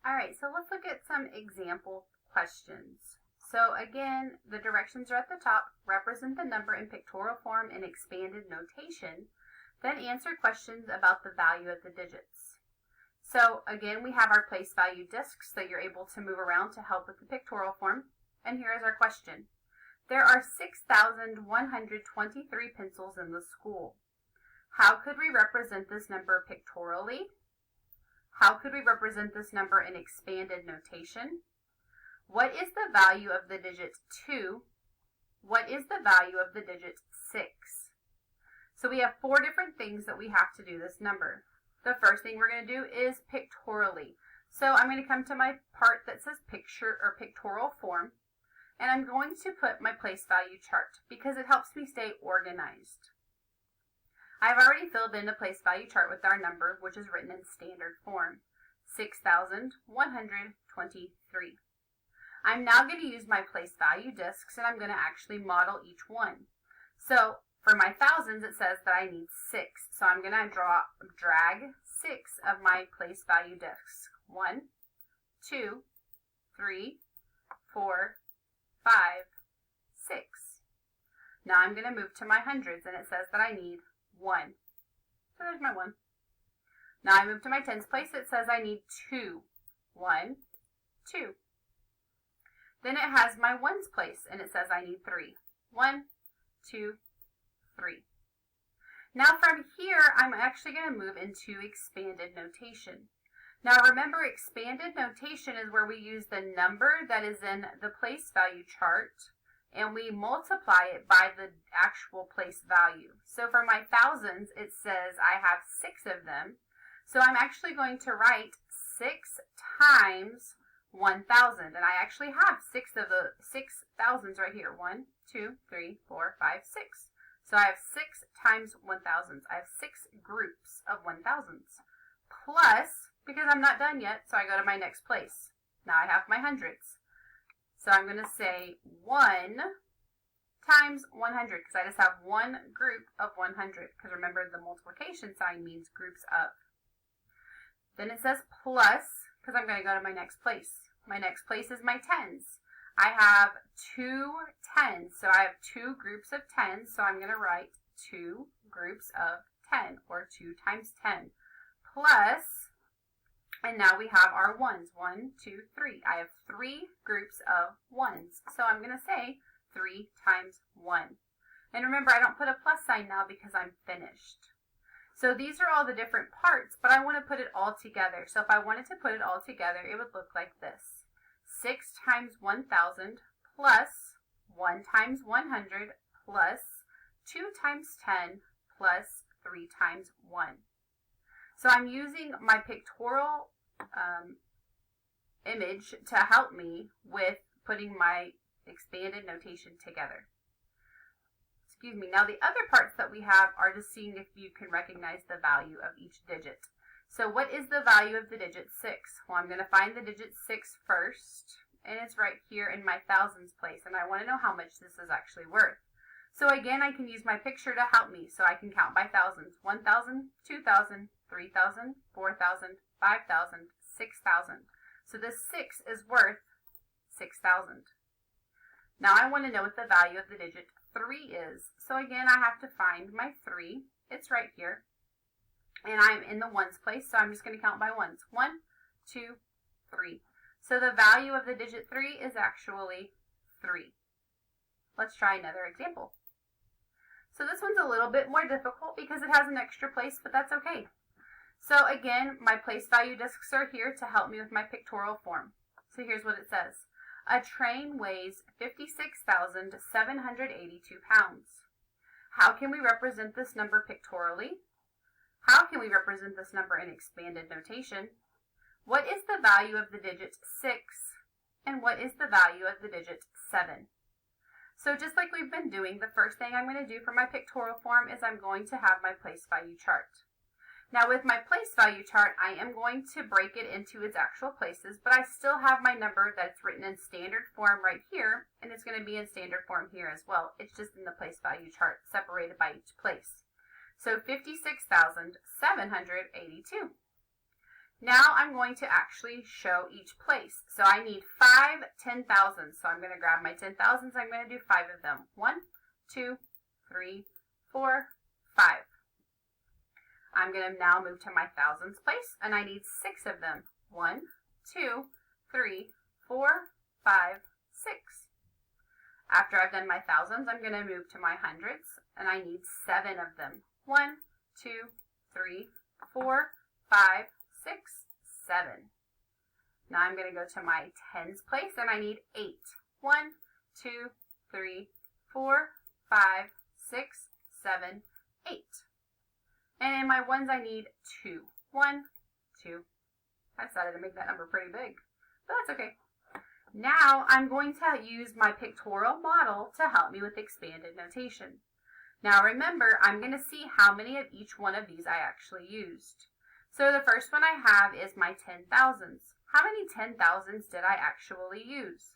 All right, so let's look at some example questions. So again, the directions are at the top. Represent the number in pictorial form in expanded notation. Then answer questions about the value of the digits. So again, we have our place value discs that you're able to move around to help with the pictorial form. And here is our question. There are 6,123 pencils in the school. How could we represent this number pictorially? How could we represent this number in expanded notation? What is the value of the digit 2? What is the value of the digit 6? So we have 4 different things that we have to do this number. The first thing we're going to do is pictorially. So I'm going to come to my part that says picture or pictorial form, and I'm going to put my place value chart because it helps me stay organized. I've already filled in the place value chart with our number, which is written in standard form, 6,123. I'm now going to use my place value discs, and I'm going to actually model each one. So for my thousands, it says that I need 6. So I'm going to drag 6 of my place value discs. 1, 2, 3, 4, 5, 6. Now I'm going to move to my hundreds, and it says that I need 1. So there's my 1. Now I move to my tens place. It says I need 2. 1, 2. Then it has my ones place, and it says I need 3. 1, 2, 3. Now from here, I'm actually going to move into expanded notation. Now remember, expanded notation is where we use the number that is in the place value chart and we multiply it by the actual place value. So for my thousands, it says I have 6 of them. So I'm actually going to write 6 times 1,000. And I actually have 6 of the 6,000s right here. 1, 2, 3, 4, 5, 6. So I have 6 times 1,000s. I have 6 groups of 1,000s. Plus, because I'm not done yet, so I go to my next place. Now I have my hundreds. So I'm going to say 1 times 100, because I just have one group of 100. Because remember, the multiplication sign means groups of. Then it says plus, because I'm going to go to my next place. My next place is my tens. I have 2 tens, so I have 2 groups of 10. So I'm going to write 2 groups of 10, or 2 times 10. Plus, and now we have our ones. 1, 2, 3. I have 3 groups of ones. So I'm going to say 3 times 1. And remember, I don't put a plus sign now because I'm finished. So these are all the different parts, but I want to put it all together. So if I wanted to put it all together, it would look like this. 6 times 1,000 plus 1 times 100 plus 2 times 10 plus 3 times 1. So I'm using my pictorial image to help me with putting my expanded notation together. Excuse me. Now the other parts that we have are just seeing if you can recognize the value of each digit. So what is the value of the digit 6? Well, I'm going to find the digit 6 first, and it's right here in my thousands place, and I want to know how much this is actually worth. So again, I can use my picture to help me, so I can count by thousands. 1,000, 2,000, 3,000, 4,000, 5,000, 6,000. So this 6 is worth 6,000. Now I want to know what the value of the digit 3 is. So again, I have to find my 3. It's right here. And I'm in the ones place, so I'm just going to count by ones. 1, 2, 3. So the value of the digit 3 is actually 3. Let's try another example. So this one's a little bit more difficult because it has an extra place, but that's okay. So again, my place value discs are here to help me with my pictorial form. So here's what it says. A train weighs 56,782 pounds. How can we represent this number pictorially? How can we represent this number in expanded notation? What is the value of the digit 6? And what is the value of the digit 7? So just like we've been doing, the first thing I'm going to do for my pictorial form is I'm going to have my place value chart. Now with my place value chart, I am going to break it into its actual places, but I still have my number that's written in standard form right here, and it's going to be in standard form here as well. It's just in the place value chart, separated by each place. So 56,782. Now I'm going to actually show each place. So I need 5 10,000s. So I'm going to grab my 10,000s. I'm going to do 5 of them. 1, 2, 3, 4, 5. I'm going to now move to my thousands place, and I need 6 of them. 1, 2, 3, 4, 5, 6. After I've done my thousands, I'm going to move to my hundreds, and I need 7 of them. 1, 2, 3, 4, 5, 6, 7. Now I'm going to go to my tens place, and I need 8. 1, 2, 3, 4, 5, 6, 7, 8. And in my ones, I need 2. 1, 2. I decided to make that number pretty big, but that's okay. Now I'm going to use my pictorial model to help me with expanded notation. Now remember, I'm going to see how many of each one of these I actually used. So the first one I have is my 10,000s. How many 10,000s did I actually use?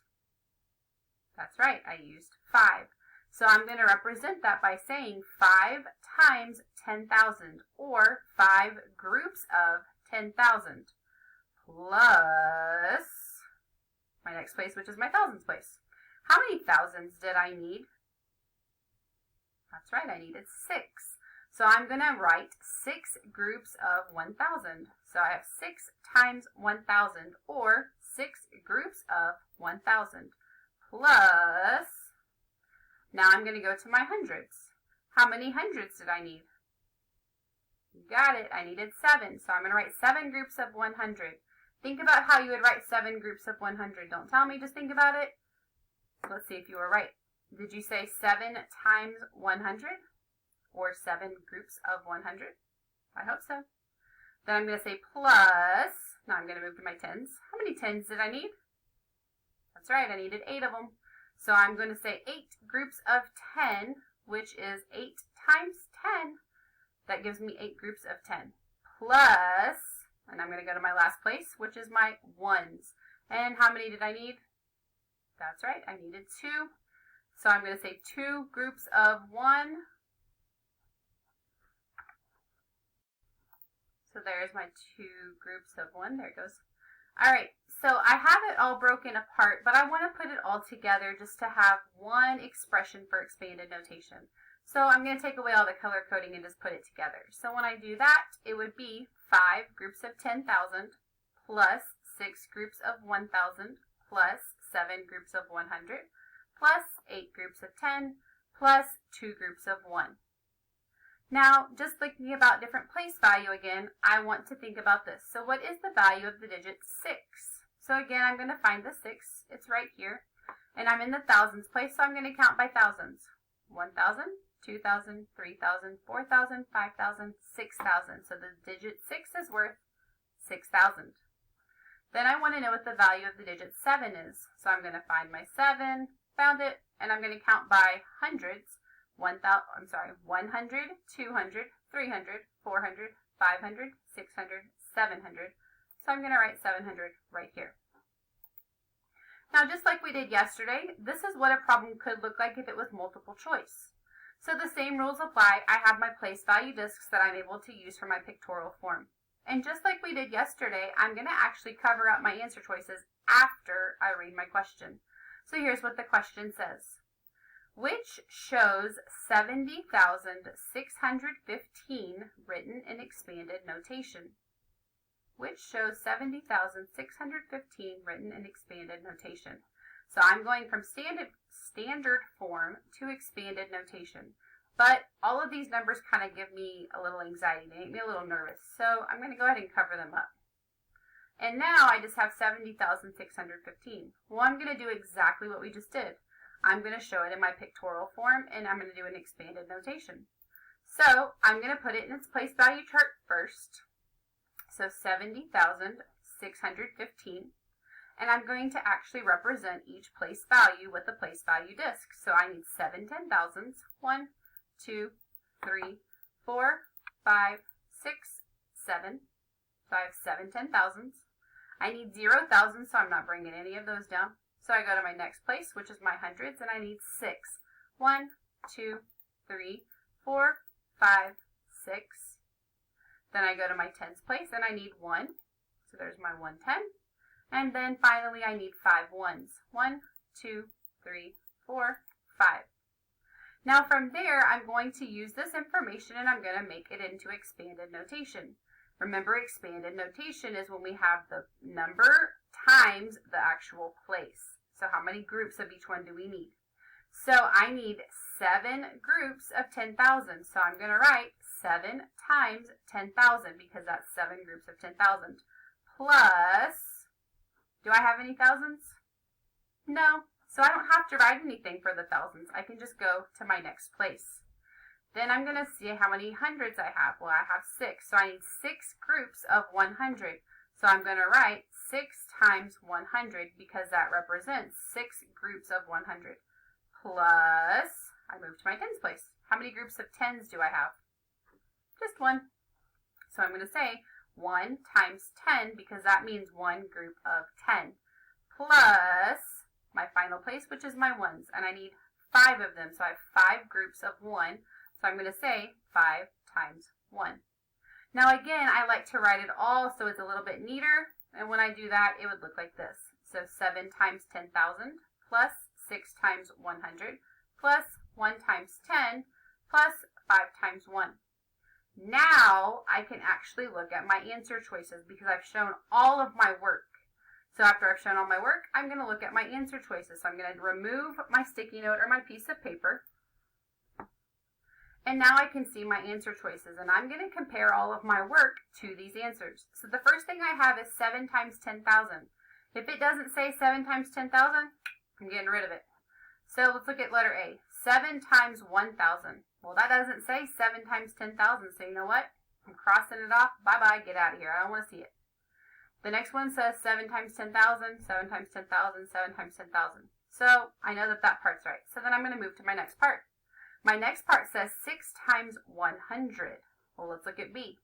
That's right, I used 5. So I'm going to represent that by saying 5 times 10,000, or 5 groups of 10,000, plus my next place, which is my thousands place. How many thousands did I need? That's right, I needed 6. So I'm going to write 6 groups of 1,000. So I have 6 times 1,000, or 6 groups of 1,000, plus, now I'm going to go to my hundreds. How many hundreds did I need? Got it, I needed 7. So I'm going to write 7 groups of 100. Think about how you would write 7 groups of 100. Don't tell me, just think about it. Let's see if you were right. Did you say 7 times 100? Or 7 groups of 100? I hope so. Then I'm going to say plus, now I'm going to move to my tens. How many tens did I need? That's right, I needed 8 of them. So I'm going to say 8 groups of 10, which is 8 times 10. That gives me 8 groups of 10. Plus, and I'm going to go to my last place, which is my ones. And how many did I need? That's right, I needed 2. So I'm going to say 2 groups of 1. So there's my 2 groups of 1. There it goes. All right, so I have it all broken apart, but I want to put it all together just to have one expression for expanded notation. So I'm going to take away all the color coding and just put it together. So when I do that, it would be 5 groups of 10,000 plus 6 groups of 1,000 plus 7 groups of 100 plus 8 groups of 10 plus 2 groups of 1. Now, just thinking about different place value again, I want to think about this. So what is the value of the digit 6? So again, I'm going to find the 6. It's right here. And I'm in the thousands place, so I'm going to count by thousands. 1,000, 2,000, 3,000, 4,000, 5,000, 6,000. So the digit 6 is worth 6,000. Then I want to know what the value of the digit 7 is. So I'm going to find my 7, found it, and I'm going to count by hundreds. 100, 200, 300, 400, 500, 600, 700. So I'm going to write 700 right here. Now, just like we did yesterday, this is what a problem could look like if it was multiple choice. So the same rules apply. I have my place value discs that I'm able to use for my pictorial form. And just like we did yesterday, I'm going to actually cover up my answer choices after I read my question. So here's what the question says. Which shows 70,615 written in expanded notation? Which shows 70,615 written in expanded notation? So I'm going from standard form to expanded notation. But all of these numbers kind of give me a little anxiety. They make me a little nervous. So I'm going to go ahead and cover them up. And now I just have 70,615. Well, I'm going to do exactly what we just did. I'm going to show it in my pictorial form, and I'm going to do an expanded notation. So I'm going to put it in its place value chart first. So 70,615. And I'm going to actually represent each place value with a place value disc. So I need 7 10,000s. 1, 2, 3, 4, 5, 6, 7. So I have 7 10,000s. I need 0,000, so I'm not bringing any of those down. So I go to my next place, which is my hundreds, and I need 6. 1, 2, 3, 4, 5, 6. Then I go to my tens place, and I need 1. So there's my 110. And then finally I need 5 ones. 1, 2, 3, 4, 5. Now from there, I'm going to use this information and I'm going to make it into expanded notation. Remember, expanded notation is when we have the number times the actual place. So how many groups of each one do we need? So I need 7 groups of 10,000. So I'm going to write 7 times 10,000 because that's 7 groups of 10,000. Plus, do I have any thousands? No. So I don't have to write anything for the thousands. I can just go to my next place. Then I'm going to see how many hundreds I have. Well, I have 6. So I need 6 groups of 100. So I'm going to write 6 times 100 because that represents 6 groups of 100. Plus, I move to my tens place. How many groups of tens do I have? Just 1. So I'm going to say 1 times 10 because that means 1 group of 10. Plus my final place, which is my ones. And I need 5 of them. So I have 5 groups of 1. So I'm going to say 5 times 1. Now again, I like to write it all so it's a little bit neater. And when I do that, it would look like this. So 7 times 10,000 plus 6 times 100 plus 1 times 10 plus 5 times 1. Now I can actually look at my answer choices because I've shown all of my work. So after I've shown all my work, I'm going to look at my answer choices. So I'm going to remove my sticky note or my piece of paper. And now I can see my answer choices. And I'm going to compare all of my work to these answers. So the first thing I have is 7 times 10,000. If it doesn't say 7 times 10,000, I'm getting rid of it. So let's look at letter A. 7 times 1,000. Well, that doesn't say 7 times 10,000. So you know what? I'm crossing it off. Bye-bye. Get out of here. I don't want to see it. The next one says 7 times 10,000, 7 times 10,000, 7 times 10,000. So I know that that part's right. So then I'm going to move to my next part. My next part says 6 times 100. Well, let's look at B.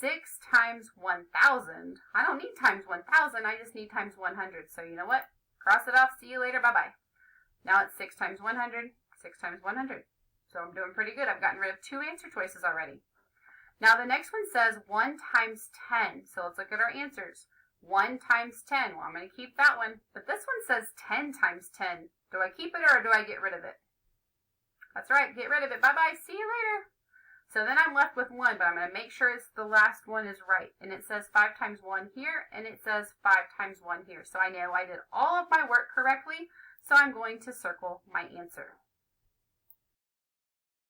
6 times 1,000. I don't need times 1,000. I just need times 100. So you know what? Cross it off. See you later. Bye-bye. Now it's 6 times 100, 6 times 100. So I'm doing pretty good. I've gotten rid of 2 answer choices already. Now the next one says 1 times 10. So let's look at our answers. 1 times 10. Well, I'm going to keep that one. But this one says 10 times 10. Do I keep it or do I get rid of it? That's right. Get rid of it. Bye-bye. See you later. So then I'm left with 1, but I'm going to make sure it's the last one is right. And it says 5 times 1 here, and it says 5 times 1 here. So I know I did all of my work correctly, so I'm going to circle my answer.